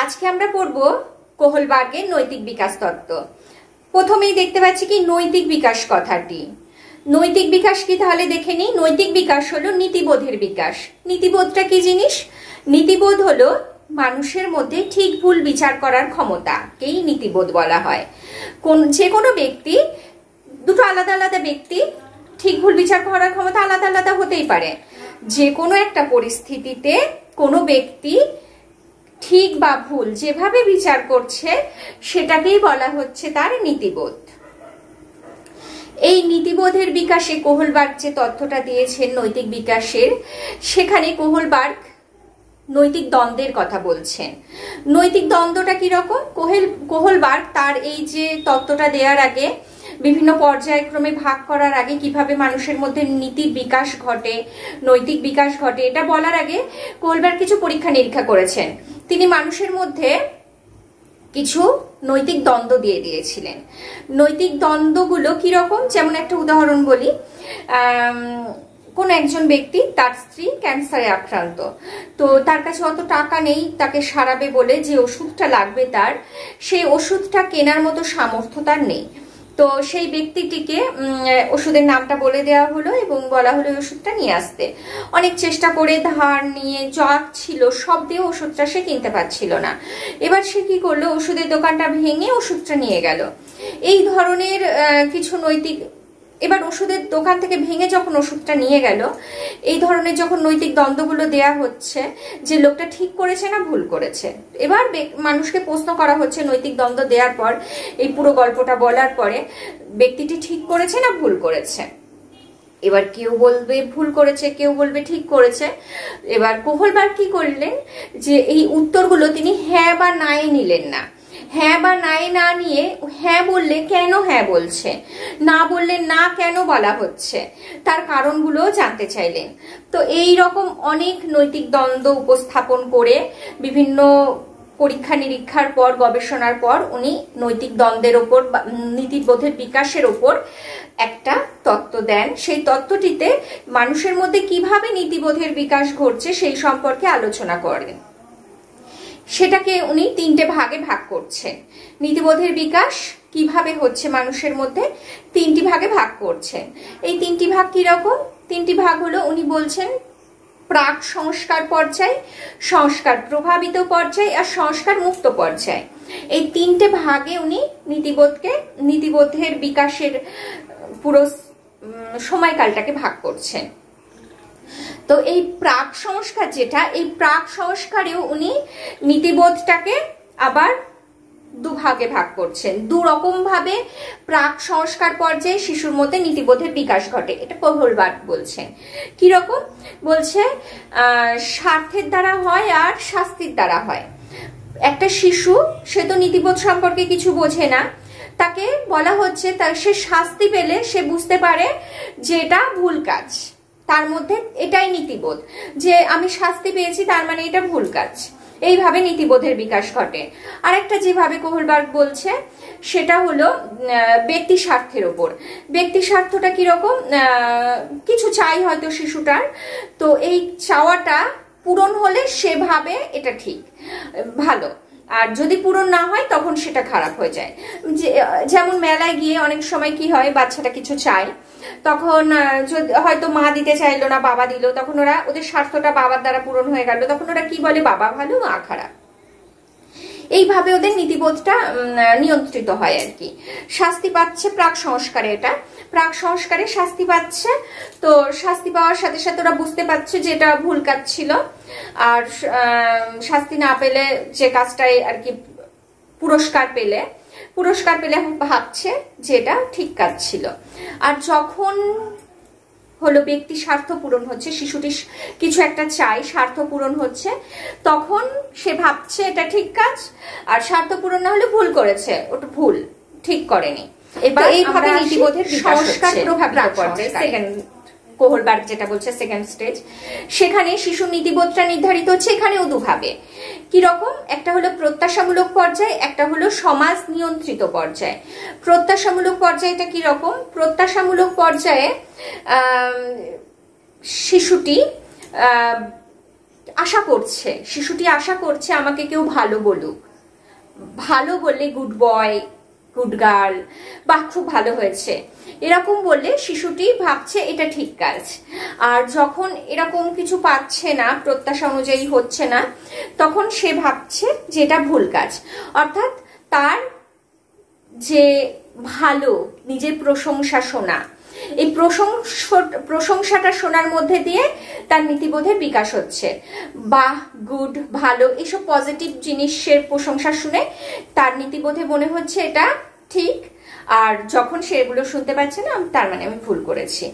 আজকে আমরা পড়ব কোহলবার্গের নৈতিক বিকাশ তত্ত্ব। প্রথমেই দেখতে পাচ্ছি কি নৈতিক বিকাশ কথাটি। নৈতিক বিকাশ কি তাহলে দেখে নিই। নৈতিক বিকাশ হলো নীতিবোধের বিকাশ। নীতিবোধটা কি জিনিস? নীতিবোধ হলো মানুষের মধ্যে ঠিক ভুল বিচার করার ক্ষমতাকেই নীতিবোধ বলা হয়। যে কোনো ব্যক্তি, দুটো আলাদা আলাদা ব্যক্তি, ঠিক ভুল বিচার করার ক্ষমতা আলাদা আলাদা হতেই পারে। যে কোনো একটা পরিস্থিতিতে কোনো ব্যক্তি ঠিক বা ভুল যেভাবে বিচার করছে সেটাকেই বলা হচ্ছে তার নীতিবোধ। এই নীতিবোধের বিকাশে কোহলবার্গ যে তথ্যটা দিয়েছেন নৈতিক বিকাশের, সেখানে কোহলবার্গ নৈতিক দ্বন্দ্বের কথা বলছেন। নৈতিক দ্বন্দ্বটা কিরকম? কোহলবার্গ তার এই যে তত্ত্বটা দেওয়ার আগে, বিভিন্ন পর্যায়ক্রমে ভাগ করার আগে কিভাবে মানুষের মধ্যে নীতির বিকাশ ঘটে, নৈতিক বিকাশ ঘটে, এটা বলার আগে কোহলবার্গ কিছু পরীক্ষা নিরীক্ষা করেছেন। তিনি মানুষের মধ্যে কিছু নৈতিক দ্বন্দ্ব দিয়ে দিয়েছিলেন। নৈতিক দ্বন্দ্বগুলো কিরকম? যেমন একটা উদাহরণ বলি। কোন একজন ব্যক্তি, তার স্ত্রী ক্যান্সারে আক্রান্ত, তো তার কাছে অত টাকা নেই তাকে সারাবে বলে যে ওষুধটা লাগবে তার, সেই ওষুধটা কেনার মতো সামর্থ্য তার নেই। তো সেই ব্যক্তিটিকে ওষুধের নামটা বলে দেওয়া হলো এবং বলা হলো ওষুধটা নিয়ে আসতে। অনেক চেষ্টা করে ধার নিয়ে যা ছিল সব দিয়ে ওষুধটা সে কিনতে পারছিল না। এবার সে কি করলো? ওষুধের দোকানটা ভেঙে ওষুধটা নিয়ে গেল। এই ধরনের কিছু নৈতিক, এবার ওষুধের দোকান থেকে ভেঙে যখন ওষুধটা নিয়ে গেল, এই ধরনের যখন নৈতিক দ্বন্দ্বগুলো দেয়া হচ্ছে যে লোকটা ঠিক করেছে না ভুল করেছে, এবার মানুষকে প্রশ্ন করা হচ্ছে নৈতিক দ্বন্দ্ব দেওয়ার পর, এই পুরো গল্পটা বলার পরে, ব্যক্তিটি ঠিক করেছে না ভুল করেছে। এবার কেউ বলবে ভুল করেছে, কেউ বলবে ঠিক করেছে। এবার কোহলবার্গ কি করলেন যে এই উত্তরগুলো তিনি হ্যাঁ বা নাই নিলেন না। হ্যাঁ বা নাই না নিয়ে হ্যাঁ বললে কেন হ্যাঁ বলছে, না বললে না কেন বলা হচ্ছে, তার কারণগুলো জানতে চাইলেন। তো এই রকম অনেক নৈতিক দ্বন্দ্ব উপস্থাপন করে বিভিন্ন পরীক্ষা নিরীক্ষার পর, গবেষণার পর উনি নৈতিক দ্বন্দ্বের ওপর, নীতিবোধের বিকাশের ওপর একটা তত্ত্ব দেন। সেই তত্ত্বটিতে মানুষের মধ্যে কিভাবে নীতিবোধের বিকাশ ঘটছে সেই সম্পর্কে আলোচনা করেন। সেটাকে উনি তিনটে ভাগে ভাগ করছেন। নীতিবোধের বিকাশ কিভাবে হচ্ছে মানুষের মধ্যে, তিনটি ভাগে ভাগ করছেন। এই তিনটি ভাগ কিরকম? তিনটি ভাগ হলো, উনি বলছেন প্রাক সংস্কার পর্যায়, সংস্কার প্রভাবিত পর্যায় আর সংস্কার মুক্ত পর্যায়। এই তিনটে ভাগে উনি নীতিবোধের বিকাশের পুরো সময়কালটাকে ভাগ করছেন। তো এই প্রাক সংস্কার যেটা, এই প্রাক সংস্কারেও উনি নীতিবোধটাকে আবার দুভাগে ভাগ করছেন। দু রকম ভাবে প্রাক সংস্কার পর্যায়ে শিশুর মধ্যে নীতিবোধের বিকাশ ঘটে। এটা কোহলবার্গ বলছেন। কিরকম বলছে? স্বার্থের দ্বারা হয় আর শাস্তির দ্বারা হয়। একটা শিশু, সে তো নীতিবোধ সম্পর্কে কিছু বোঝে না, তাকে বলা হচ্ছে সে শাস্তি পেলে সে বুঝতে পারে যে এটা ভুল কাজ। তার মধ্যে এটাই নীতিবোধ, যে আমি শাস্তি পেয়েছি তার মানে এটা ভুল কাজ। এইভাবে নীতিবোধের বিকাশ ঘটে। আরেকটা যেভাবে কোহলবার্গ বলছে সেটা হলো ব্যক্তি স্বার্থের ওপর। ব্যক্তি স্বার্থটা কিরকম? কিছু চাই হয়তো শিশুটার, তো এই চাওয়াটা পূরণ হলে সেভাবে এটা ঠিক, ভালো, আর যদি পূরণ না হয় তখন সেটা খারাপ হয়ে যায়। যেমন মেলায় গিয়ে অনেক সময় কি হয়, বাচ্চাটা কিছু চায়, তখন হয়তো মা দিতে চাইলো না, বাবা দিল, তখন ওদের স্বার্থটা বাবার দ্বারা পূরণ হয়ে গেল, তখন ওরা কি বলে, বাবা ভালো মা খারাপ। এইভাবে ওদের নীতিবোধটা নিয়ন্ত্রিত হয় আর কি। শাস্তি পাচ্ছে প্রাক সংস্কারে, এটা প্রাক সংস্কারে শাস্তি পাচ্ছে। তো শাস্তি পাওয়ার সাথে সাথে ওরা বুঝতে পারছে যে এটা ভুল কাজ ছিল, আর শাস্তি না পেলে, যে কাজটাই আর কি পুরস্কার পেলে ভাবছে যে এটা ঠিক কাজ ছিল। আর যখন হলো ব্যক্তি স্বার্থ পূরণ হচ্ছে, শিশুটি কিছু একটা চাই, স্বার্থ পূরণ হচ্ছে, তখন সে ভাবছে এটা ঠিক কাজ, আর স্বার্থ পূরণ না হলে ভুল করেছে, ওটা ভুল, ঠিক করেনি। এবার এইভাবে নীতিবোধের সংস্কার প্রভাবিত পর্যায়ে, সেকেন্ড কোহলবার্গ যেটা বলছে সেকেন্ড স্টেজ, সেখানে শিশুর নীতিবোধটা নির্ধারিত হচ্ছে এখানেও দুভাবে। কিরকম? একটা হলো প্রত্যাশামূলক পর্যায়ে, একটা হলো সমাজ নিয়ন্ত্রিত পর্যায়ে। প্রত্যাশামূলক পর্যায়টা কিরকম? প্রত্যাশামূলক পর্যায়ে শিশুটি আশা করছে, শিশুটি আশা করছে আমাকে কেউ ভালো বলুক, ভালো বললে গুড বয়, গুড গার্ল, বা খুব ভালো হয়েছে এরকম বললে শিশুটি ভাবছে এটা ঠিক কাজ। আর যখন এরকম কিছু পাচ্ছে না, প্রত্যাশা অনুযায়ী হচ্ছে না, তখন সে ভাবছে যে এটা ভুল কাজ। অর্থাৎ তার যে ভালো, নিজের প্রশংসা শোনা, এই প্রশংসাটা শোনার মধ্যে দিয়ে তার নীতিবোধের বিকাশ হচ্ছে। বাহ, গুড, ভালো, এইসব পজিটিভ জিনিসের প্রশংসা শুনে তার নীতিবোধে মনে হচ্ছে এটা ঠিক। আর যখন সে এগুলো শুনতে পাচ্ছে না, তার মানে আমি ভুল করেছি।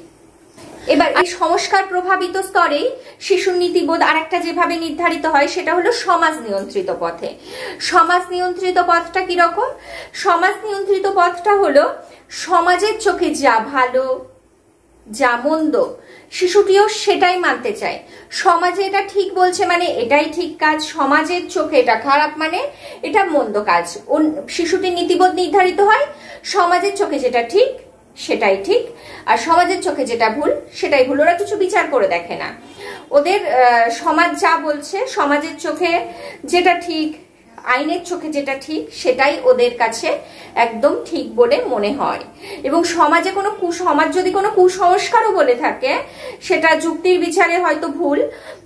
এবার এই সংস্কার প্রভাবিত স্তরেই শিশুর নীতিবোধ আরেকটা যেভাবে নির্ধারিত হয় সেটা হলো সমাজ নিয়ন্ত্রিত পথে। সমাজ নিয়ন্ত্রিত পথটা কিরকম? সমাজ নিয়ন্ত্রিত পথটা হলো সমাজের চোখে যা ভালো, যা মন্দ, শিশুটিও সেটাই মানতে চায়। সমাজে এটা ঠিক বলছে মানে এটাই ঠিক কাজ, সমাজের চোখে এটা খারাপ মানে এটা মন্দ কাজ। শিশুটির নীতিবোধ নির্ধারিত হয় সমাজের চোখে যেটা ঠিক সেটাই ঠিক, আর সমাজের চোখে যেটা ভুল সেটাই ভুল। ওরা কিছু বিচার করে দেখে না, ওদের সমাজ যা বলছে, সমাজের চোখে যেটা ঠিক, আইনের চোখে যেটা ঠিক সেটাই ওদের কাছে একদম ঠিক বলে মনে হয়। এবং সমাজে সমাজ যদি কোনো কুসংস্কারও বলে থাকে, সেটা যুক্তির বিচারে হয়তো ভুল,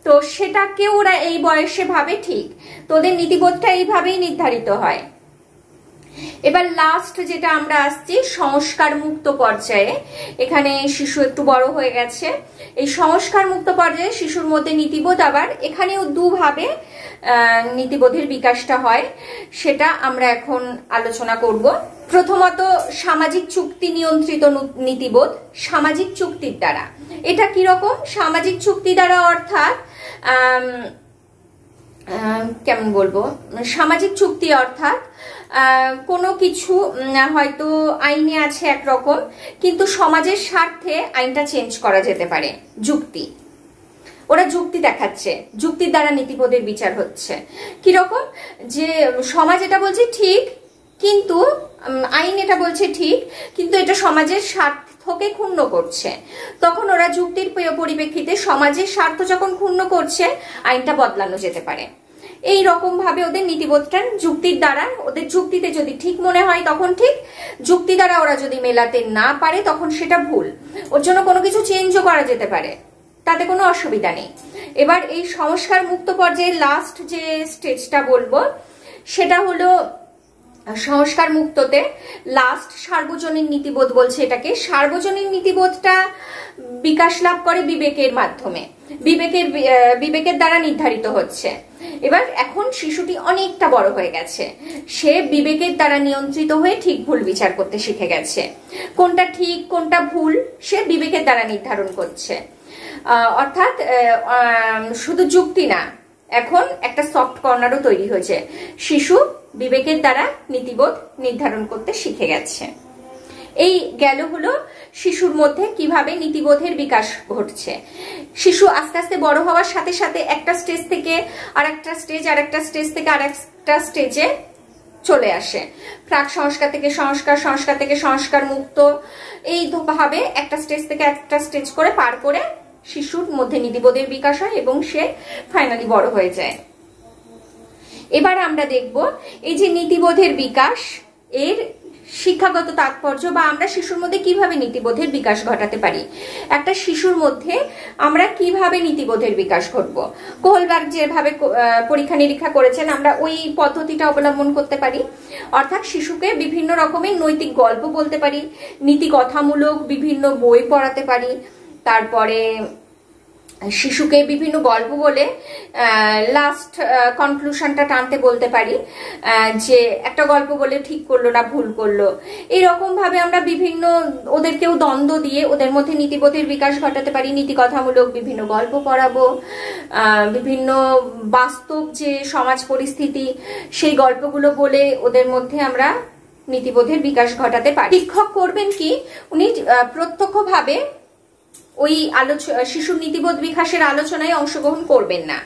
তো সেটাকে ওরা এই বয়সে ভাবে ঠিক। তো ওদের নীতিবোধটা এইভাবেই নির্ধারিত হয়। এবার লাস্ট যেটা আমরা আসছি সংস্কার মুক্ত পর্যায়ে। এখানে শিশু একটু বড় হয়ে গেছে। এই সংস্কার মুক্ত পর্যায়ে শিশুর মধ্যে নীতিবোধ আবার এখানেও দুভাবে নীতিবোধের বিকাশটা হয়, সেটা আমরা এখন আলোচনা করব। প্রথমত সামাজিক চুক্তি নিয়ন্ত্রিত নীতিবোধ, সামাজিক চুক্তির দ্বারা। এটা কিরকম? সামাজিক চুক্তি দ্বারা অর্থাৎ কেমন বলবো, সামাজিক চুক্তি অর্থাৎ কোনো কিছু হয়তো আইনে আছে একরকম, কিন্তু সমাজের স্বার্থে আইনটা চেঞ্জ করা যেতে পারে। যুক্তি, ওরা যুক্তি দেখাচ্ছে, যুক্তির দ্বারা নীতিবোধের বিচার হচ্ছে। কিরকম? যে সমাজ এটা বলছে ঠিক, কিন্তু আইন এটা বলছে ঠিক, কিন্তু এটা সমাজের স্বার্থকে ক্ষুণ্ণ করছে। তখন ওরা যুক্তির পরিপ্রেক্ষিতে সমাজের স্বার্থ যখন ক্ষুণ্ণ করছে, আইনটা বদলানো যেতে পারে। এই রকম ভাবে ওদের নীতিবোধটা যুক্তির দ্বারা, ওদের যুক্তিতে যদি ঠিক মনে হয় তখন ঠিক, যুক্তি দ্বারা ওরা যদি মেলাতে না পারে তখন সেটা ভুল। ওর জন্য কোনো কিছু চেঞ্জও করা যেতে পারে, তাতে কোনো অসুবিধা নেই। এবার এই সংস্কার মুক্ত পর্যায়ে লাস্ট যে স্টেজটা বলবো সেটা হলো সংস্কার মুক্ততে লাস্ট সার্বজনীন নীতিবোধ বলছে এটাকে। সার্বজনীন নীতিবোধটা বিকাশ লাভ করে বিবেকের মাধ্যমে, বিবেকের দ্বারা নির্ধারিত হচ্ছে। এবার এখন শিশুটি অনেকটা বড় হয়ে গেছে, সে বিবেকের দ্বারা নিয়ন্ত্রিত হয়ে ঠিক ভুল বিচার করতে শিখে গেছে। কোনটা ঠিক কোনটা ভুল সে বিবেকের দ্বারা নির্ধারণ করছে। অর্থাৎ শুধু যুক্তি না, এখন একটা সফট কর্নারও তৈরি হয়েছে। শিশু বিবেকের দ্বারা নীতিবোধ নির্ধারণ করতে শিখে গেছে। এই গেল হলো শিশুর মধ্যে কিভাবে নীতিবোধের বিকাশ ঘটছে। শিশু আস্তে আস্তে বড় হওয়ার সাথে সাথে একটা স্টেজ থেকে আরেকটা স্টেজ, আরেকটা স্টেজ থেকে আরেকটা স্টেজে চলে আসে। প্রাক সংস্কার থেকে সংস্কার, সংস্কার থেকে সংস্কার মুক্ত, এই ভাবে একটা স্টেজ থেকে একটা স্টেজ করে পার করে শিশুর মধ্যে নীতিবোধের বিকাশ হয় এবং সে ফাইনালি বড় হয়ে যায়। এবার আমরা দেখব এই যে নীতিবোধের বিকাশ, এর শিক্ষাগত তাৎপর্য, বা আমরা শিশুর মধ্যে কিভাবে নীতিবোধের বিকাশ ঘটাতে পারি। একটা শিশুর মধ্যে আমরা কিভাবে নীতিবোধের বিকাশ ঘটবো, কোহলবার্গ যেভাবে পরীক্ষা নিরীক্ষা করেছেন আমরা ওই পদ্ধতিটা অবলম্বন করতে পারি। অর্থাৎ শিশুকে বিভিন্ন রকমের নৈতিক গল্প বলতে পারি, নীতি কথামূলক বিভিন্ন বই পড়াতে পারি, তারপরে শিশুকে বিভিন্ন গল্প বলে লাস্ট কনক্লুশনটা টানতে বলতে পারি, যে একটা গল্প বলে ঠিক করলো না ভুল করলো। এইরকম ভাবে আমরা বিভিন্ন ওদেরকেও দ্বন্দ্ব দিয়ে ওদের মধ্যে নীতিবোধের বিকাশ ঘটাতে পারি। নীতি কথামূলক বিভিন্ন গল্প পড়াবো, বিভিন্ন বাস্তব যে সমাজ পরিস্থিতি সেই গল্পগুলো বলে ওদের মধ্যে আমরা নীতিবোধের বিকাশ ঘটাতে পারি। শিক্ষক করবেন কি, উনি প্রত্যক্ষভাবে ওই শিশুর নীতিবোধ বিকাশের আলোচনায় অংশগ্রহণ করবেন না,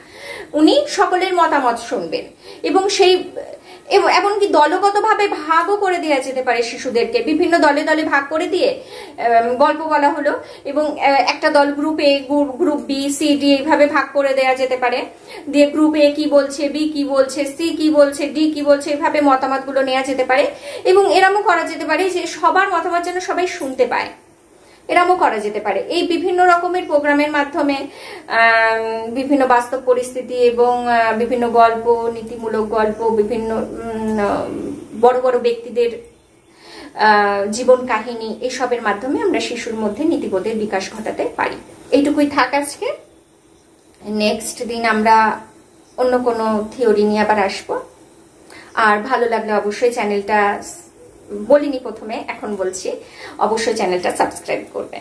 উনি সকলের মতামত শুনবেন এবং এমনকি দলগতভাবে ভাগও করে দেওয়া যেতে পারে শিশুদেরকে, বিভিন্ন দলে দলে ভাগ করে দিয়ে গল্প বলা হলো এবং একটা দল group A, group B, C, D এইভাবে ভাগ করে দেওয়া যেতে পারে। দিয়ে গ্রুপ এ কি বলছে, বি কি বলছে, সি কি বলছে, ডি কি বলছে, এইভাবে মতামতগুলো নেওয়া যেতে পারে এবং এরমও করা যেতে পারে যে সবার মতামত যেন সবাই শুনতে পায়, এরমও করা যেতে পারে। এই বিভিন্ন রকমের প্রোগ্রামের মাধ্যমে বিভিন্ন বাস্তব পরিস্থিতি এবং বিভিন্ন গল্প, নীতিমূলক গল্প, বিভিন্ন বড় বড় ব্যক্তিদের জীবন কাহিনী, এসবের মাধ্যমে আমরা শিশুর মধ্যে নীতিবোধের বিকাশ ঘটাতে পারি। এইটুকুই থাক আজকে। নেক্সট দিন আমরা অন্য কোনো থিওরি নিয়ে আবার আসবো। আর ভালো লাগলে অবশ্যই চ্যানেলটা, বলিনি প্রথমে, এখন বলছি, অবশ্যই চ্যানেলটা সাবস্ক্রাইব করবে।